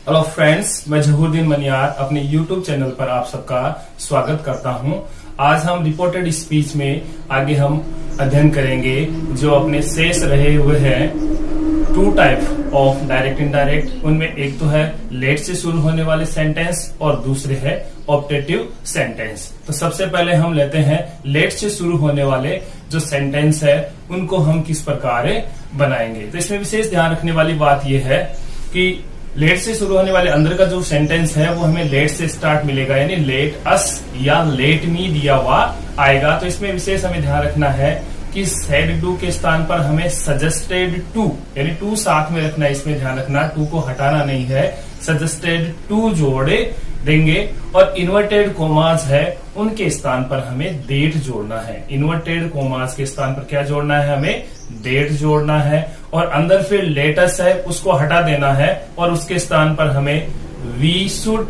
Hello friends, मैं जहूरुद्दीन मनियार अपने YouTube channel पर आप सबका स्वागत करता हूं। आज हम रिपोर्टेड स्पीच में आगे हम अध्ययन करेंगे जो अपने शेष रहे हुए हैं two type of direct indirect. उनमें एक तो है लेट से शुरू होने वाले सेंटेंस और दूसरे है ऑप्टेटिव सेंटेंस। तो सबसे पहले हम लेते हैं लेट से शुरू होने वाले जो सेंटेंस है उनको हम किस प्रकार बनाएंगे। तो इसमें विशेष ध्यान रखने वाली बात यह है कि लेट से शुरू होने वाले अंदर का जो सेंटेंस है वो हमें लेट से स्टार्ट मिलेगा, यानी लेट अस या लेट मी दिया हुआ आएगा। तो इसमें विशेष हमें ध्यान रखना है कि सेड टू के स्थान पर हमें सजेस्टेड टू, यानी टू साथ में रखना है। इसमें ध्यान रखना, टू को हटाना नहीं है, सजेस्टेड टू जोड़े देंगे। और इन्वर्टेड कोमास है उनके स्थान पर हमें डेट जोड़ना है। इन्वर्टेड कोमास के स्थान पर क्या जोड़ना है, हमें डेट जोड़ना है। और अंदर फिर लेटस है उसको हटा देना है और उसके स्थान पर हमें वी शुड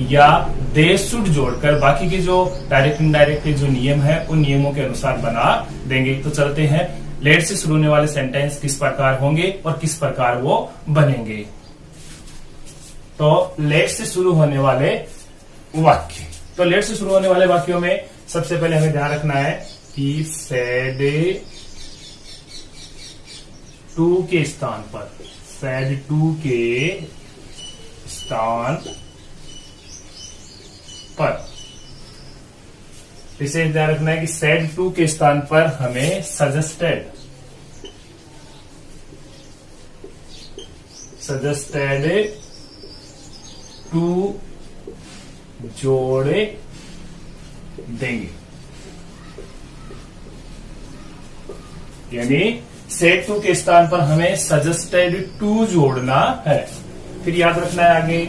या दे शुड जोड़कर बाकी के जो डायरेक्ट इनडायरेक्ट के जो नियम है उन नियमों के अनुसार बना देंगे। तो चलते हैं लेट से शुरू होने वाले सेंटेंस किस प्रकार होंगे और किस प्रकार वो बनेंगे। तो लेट से शुरू होने वाले वाक्य, तो लेट से शुरू होने वाले वाक्यों में सबसे पहले हमें ध्यान रखना है कि सेड टू के स्थान पर, सेड टू के स्थान पर इसे ध्यान रखना है कि सेड टू के स्थान पर हमें सजेस्टेड टू जोड़े देंगे, यानी सेड टू के स्थान पर हमें सजेस्टेड टू जोड़ना है। फिर याद रखना है आगे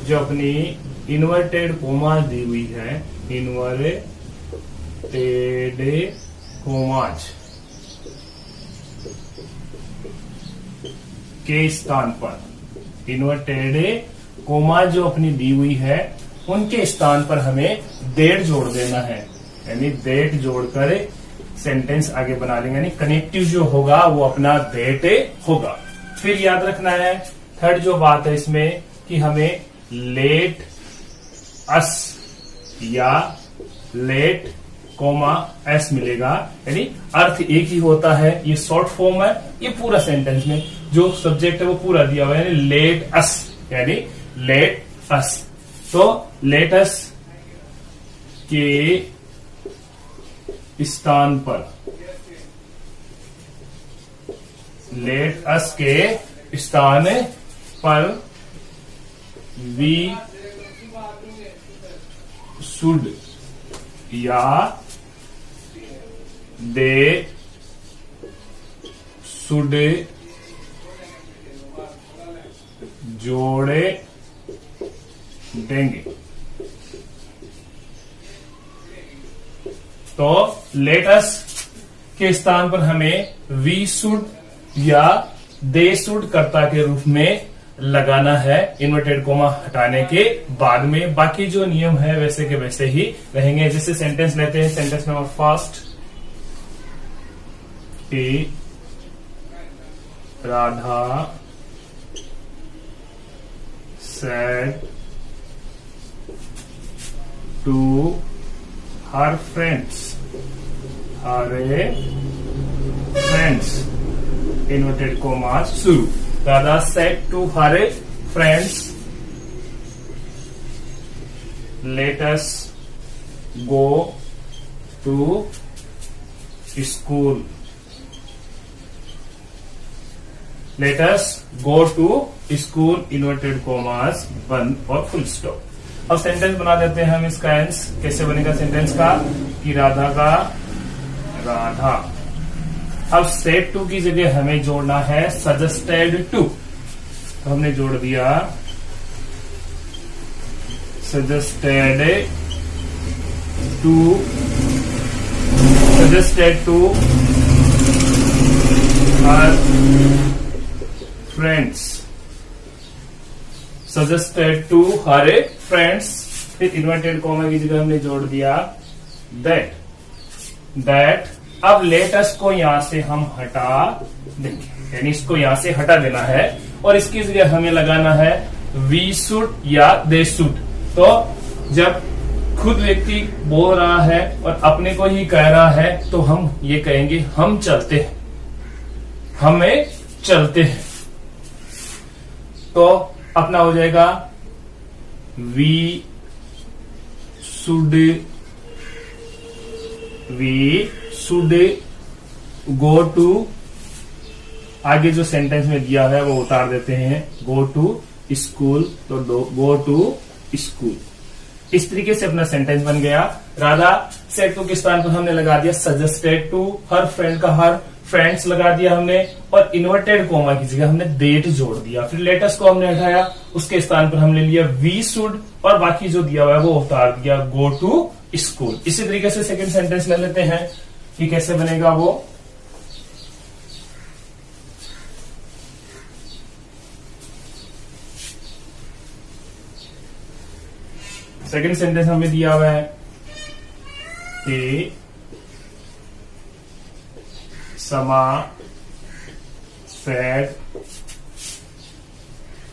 जो अपनी इन्वर्टेड कोमास दी हुई है, इन्वर्टेड कोमास के स्थान पर, इन्वर्टेड कोमास जो अपनी दी हुई है उनके स्थान पर हमें डेट जोड़ देना है, यानी डेट जोड़कर सेंटेंस आगे बना लेंगे, यानी कनेक्टिव जो होगा वो अपना डेट होगा। फिर याद रखना है थर्ड जो बात है इसमें कि हमें लेट अस या लेट कोमा एस मिलेगा, यानी अर्थ एक ही होता है। ये शॉर्ट फॉर्म है, ये पूरा सेंटेंस में जो सब्जेक्ट है वो पूरा दिया हुआ है, यानी लेट अस, यानी लेट अस। तो लेट अस के स्थान पर, लेट अस के स्थान पर वी शुड या दे शुड जोड़े देंगे। तो लेट अस के स्थान पर हमें वी शुड या दे शुड कर्ता के रूप में लगाना है इन्वर्टेड कोमा हटाने के बाद में। बाकी जो नियम है वैसे के वैसे ही रहेंगे। जैसे सेंटेंस लेते हैं, सेंटेंस नंबर फर्स्ट, कि Radha said to her friends, inverted commas शुरू। Radha said to her friends, let us go to school. Let us go to school, inverted commas बंद और फुल स्टॉप। अब सेंटेंस बना देते हैं हम इसका एंस। कैसे बनेगा सेंटेंस का, कि राधा का राधा। अब सेड टू की जगह हमें जोड़ना है सजेस्टेड टू, तो हमने जोड़ दिया suggested to her friends, suggested to her friends. फिर इन्वर्टेड कॉमा की जगह हमने जोड़ दिया दैट अब लेटस को यहां से हम हटा देंगे, यानी इसको यहां से हटा देना है और इसकी जगह हमें लगाना है वी शुड या दे शुड। तो जब खुद व्यक्ति बोल रहा है और अपने को ही कह रहा है तो हम ये कहेंगे हम चलते हैं, हमें चलते हैं। तो अपना हो जाएगा वी शुड गो टू, आगे जो सेंटेंस में दिया है वो उतार देते हैं, गो टू स्कूल, तो गो टू स्कूल। इस तरीके से अपना सेंटेंस बन गया। राधा सेड टू के स्थान पर हमने लगा दिया सजेस्टेड टू, हर फ्रेंड का हर फ्रेंड्स लगा दिया हमने और इन्वर्टेड कोमा की जगह हमने डेट जोड़ दिया। फिर लेटेस्ट को हमने हटाया, उसके स्थान पर हमने लिया वी शुड और बाकी जो दिया हुआ है वो उतार दिया गो टू स्कूल। इसी तरीके से सेकंड सेंटेंस ले लेते हैं कि कैसे बनेगा वो। सेकंड सेंटेंस हमें दिया हुआ है Sama said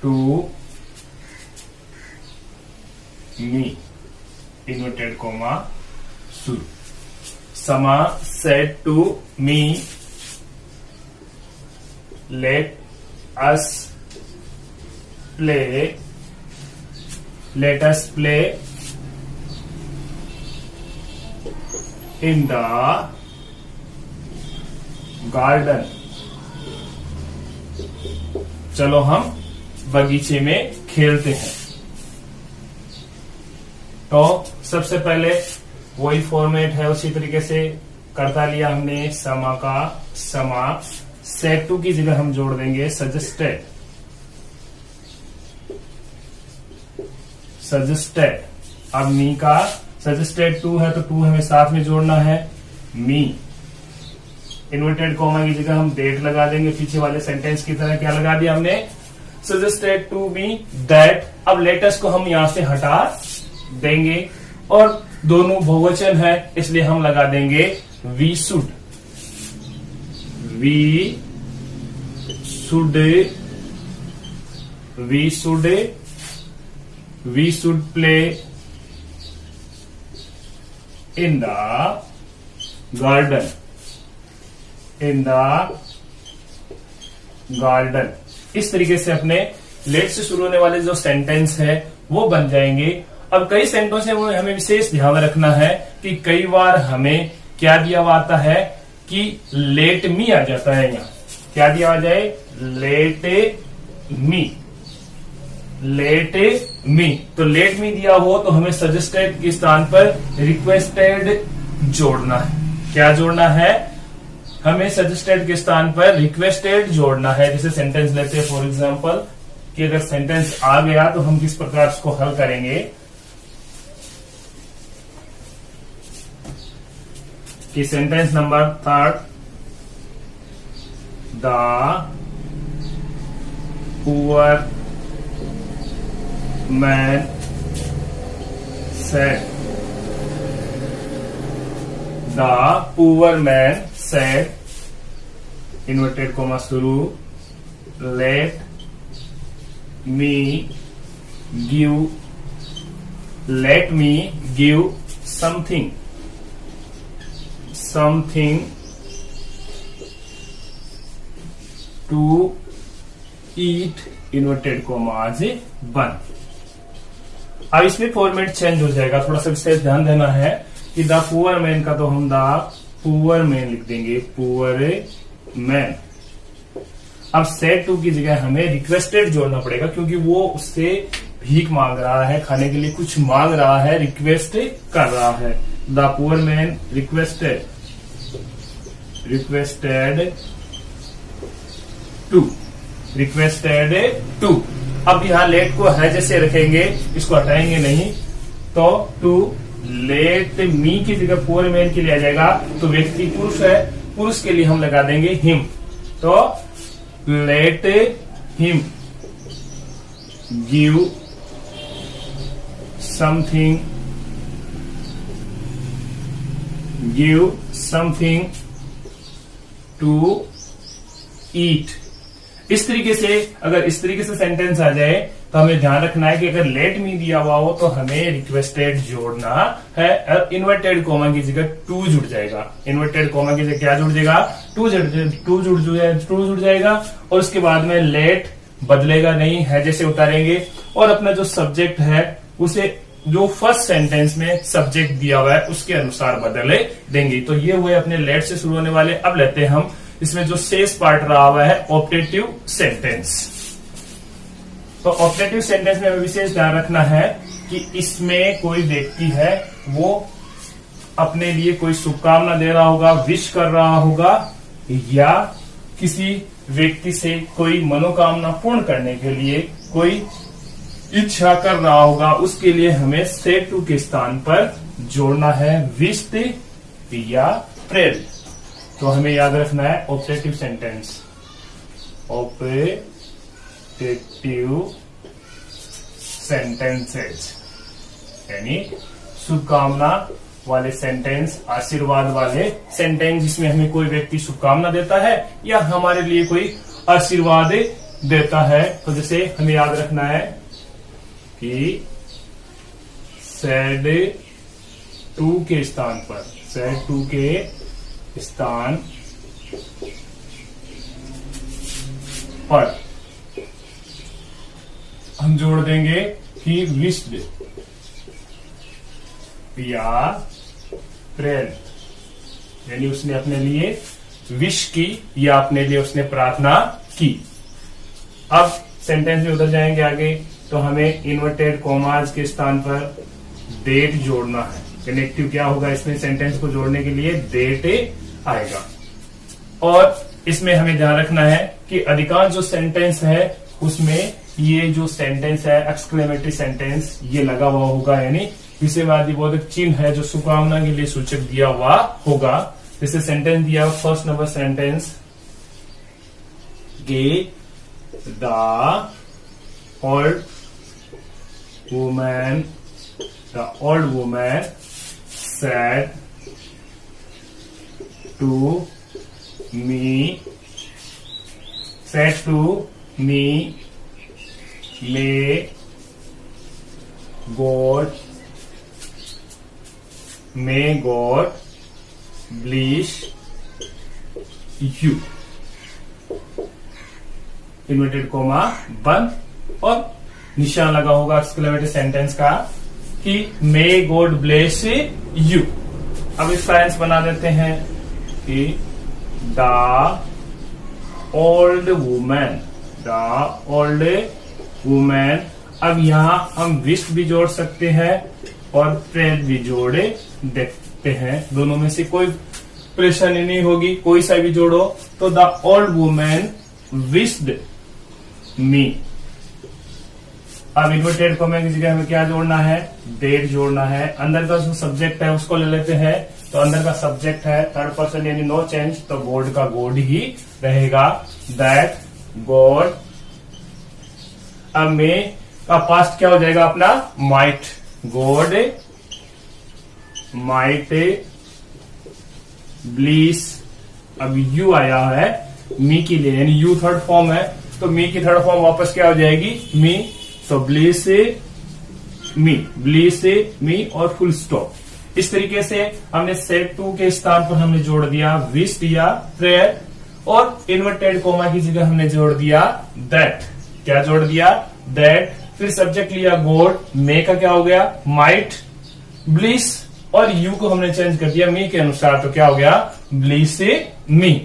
to me, inverted comma should. Sama said to me let us play in the garden। चलो हम बगीचे में खेलते हैं। तो सबसे पहले वही फॉर्मेट है, उसी तरीके से करता लिया हमने समा का समा, सेड टू की जगह हम जोड़ देंगे सजेस्टेड, अब मी का सजेस्टेड टू है तो टू हमें साथ में जोड़ना है मी। इन्वर्टेड कोमा की जगह हम डेट लगा देंगे, पीछे वाले सेंटेंस की तरह क्या लगा दिया हमने सजेस्टेड टू मी दैट। अब लेटेस्ट को हम यहां से हटा देंगे और दोनों बहुवचन है इसलिए हम लगा देंगे we should, we should play in the garden, इस तरीके से अपने लेट से शुरू होने वाले जो सेंटेंस है वो बन जाएंगे। अब कई सेंटेंस है वो हमें विशेष ध्यान रखना है कि कई बार हमें क्या दिया हुआ आता है कि लेट मी आ जाता है। यहाँ क्या दिया हुआ जाए लेट मी, तो लेट मी दिया हो तो हमें सजेस्टेड के स्थान पर रिक्वेस्टेड जोड़ना है। क्या जोड़ना है हमें सजेस्टेड के स्थान पर रिक्वेस्टेड जोड़ना है। जैसे सेंटेंस लेते हैं फॉर एग्जांपल कि अगर सेंटेंस आ गया तो हम किस प्रकार इसको हल करेंगे कि sentence number third, the poor man said, the poor man said, inverted comma शुरू, let me give something to eat, inverted comma आज बन। अब इसमें फॉर्मेट चेंज हो जाएगा, थोड़ा सा विशेष ध्यान देना है कि द पुअर मैन का तो हम द पुअर मैन लिख देंगे, पुअर मैन। अब सेड टू की जगह हमें रिक्वेस्टेड जोड़ना पड़ेगा क्योंकि वो उससे भीख मांग रहा है, खाने के लिए कुछ मांग रहा है, रिक्वेस्ट कर रहा है। The poor man requested to. अब यहाँ लेट को है जैसे रखेंगे, इसको हटाएंगे नहीं, तो टू लेट मी की जगह पुअर मैन के लिए आ जाएगा। तो व्यक्ति पुरुष है, पुरुष के लिए हम लगा देंगे हिम, तो let him give something to eat. इस तरीके से अगर इस तरीके से सेंटेंस आ जाए तो हमें ध्यान रखना है कि अगर लेट मी दिया हुआ हो तो हमें रिक्वेस्टेड जोड़ना है। इन्वर्टेड कोमा की जगह टू जुड़ जाएगा। इन्वर्टेड कोमा की जगह क्या जुड़ जाएगा? टू जुड़ जाएगा। और उसके बाद में लेट बदलेगा नहीं है, जैसे उतारेंगे। और अपना जो सब्जेक्ट है उसे जो फर्स्ट सेंटेंस में सब्जेक्ट दिया हुआ है उसके अनुसार बदले देंगे। तो ये हुए अपने लेट से शुरू होने वाले। अब लेते हैं हम इसमें जो शेष पार्ट रहा हुआ है ऑप्टेटिव सेंटेंस। तो ऑप्टेटिव सेंटेंस में हमें विशेष ध्यान रखना है कि इसमें कोई व्यक्ति है, वो अपने लिए कोई शुभकामना दे रहा होगा, विश कर रहा होगा, या किसी व्यक्ति से कोई मनोकामना पूर्ण करने के लिए कोई इच्छा कर रहा होगा। उसके लिए हमें से टू के स्थान पर जोड़ना है विश्ड या प्रेरित। तो हमें याद रखना है ऑप्टेटिव सेंटेंस, ऑप्टेटिव सेंटेंसेज यानी शुभकामना वाले सेंटेंस, आशीर्वाद वाले सेंटेंस जिसमें हमें कोई व्यक्ति शुभकामना देता है या हमारे लिए कोई आशीर्वाद देता है। तो जैसे हमें याद रखना है कि सैड टू के स्थान पर, सैड टू के स्थान पर हम जोड़ देंगे कि विश्ड या प्रेरित, यानी उसने अपने लिए विश की या अपने लिए उसने प्रार्थना की। अब सेंटेंस में उतर जाएंगे आगे, तो हमें इन्वर्टेड कोमाज के स्थान पर डेट जोड़ना है। कनेक्टिव क्या होगा इसमें? सेंटेंस को जोड़ने के लिए डेट आएगा। और इसमें हमें ध्यान रखना है कि अधिकांश जो सेंटेंस है उसमें ये जो सेंटेंस है एक्सक्लेमेटरी सेंटेंस ये लगा हुआ होगा, यानी विषयवादी बोधक चिन्ह है जो शुभकामना के लिए सूचक दिया हुआ होगा। जैसे सेंटेंस दिया first number sentence, gave the old woman, the old woman said to me, may God bless you। Inverted coma बंद और निशान लगा होगा एक्सक्लेमेटरी सेंटेंस का कि मे गॉड ब्लेस यू। अब इस सेंस बना देते हैं कि the old women, the old women. अब यहां हम विश भी जोड़ सकते हैं और प्रेयर भी जोड़े देखते हैं, दोनों में से कोई परेशानी नहीं होगी, कोई सा भी जोड़ो। तो द ओल्ड वुमेन विश्ड मी। अब इन्वर्टेड कोमा की जगह हमें क्या जोड़ना है? डेट जोड़ना है। अंदर का जो सब्जेक्ट है उसको ले लेते हैं। तो अंदर का सब्जेक्ट है थर्ड पर्सन यानी नो चेंज, तो गॉड का गॉड ही रहेगा, दैट गॉड। अब में का पास्ट क्या हो जाएगा अपना? Might, God might bliss. अब यू आया है मी के लिए, यानी यू थर्ड फॉर्म है, तो मी की थर्ड फॉर्म वापस क्या हो जाएगी? मी। तो ब्लीस मी और फुल स्टॉप। इस तरीके से हमने सेट टू के स्थान पर हमने जोड़ दिया विश्ड या प्रेयर, और इन्वर्टेड कोमा की जगह हमने जोड़ दिया दैट। क्या जोड़ दिया? दैट। फिर सब्जेक्ट लिया गॉड, मे का क्या हो गया? माइट, ब्लिस, और यू को हमने चेंज कर दिया मी के अनुसार, तो क्या हो गया? ब्लिस मी।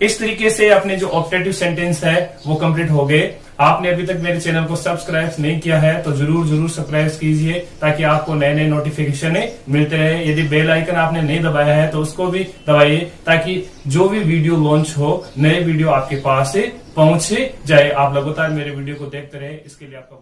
इस तरीके से अपने जो ऑप्टेटिव सेंटेंस है वो कंप्लीट हो गए। आपने अभी तक मेरे चैनल को सब्सक्राइब नहीं किया है तो जरूर सब्सक्राइब कीजिए ताकि आपको नए नए नोटिफिकेशन मिलते रहे। यदि बेल आइकन आपने नहीं दबाया है तो उसको भी दबाइए ताकि जो भी वीडियो लॉन्च हो, नए वीडियो आपके पास पहुंच जाए। आप लगातार मेरे वीडियो को देखते रहे, इसके लिए आपका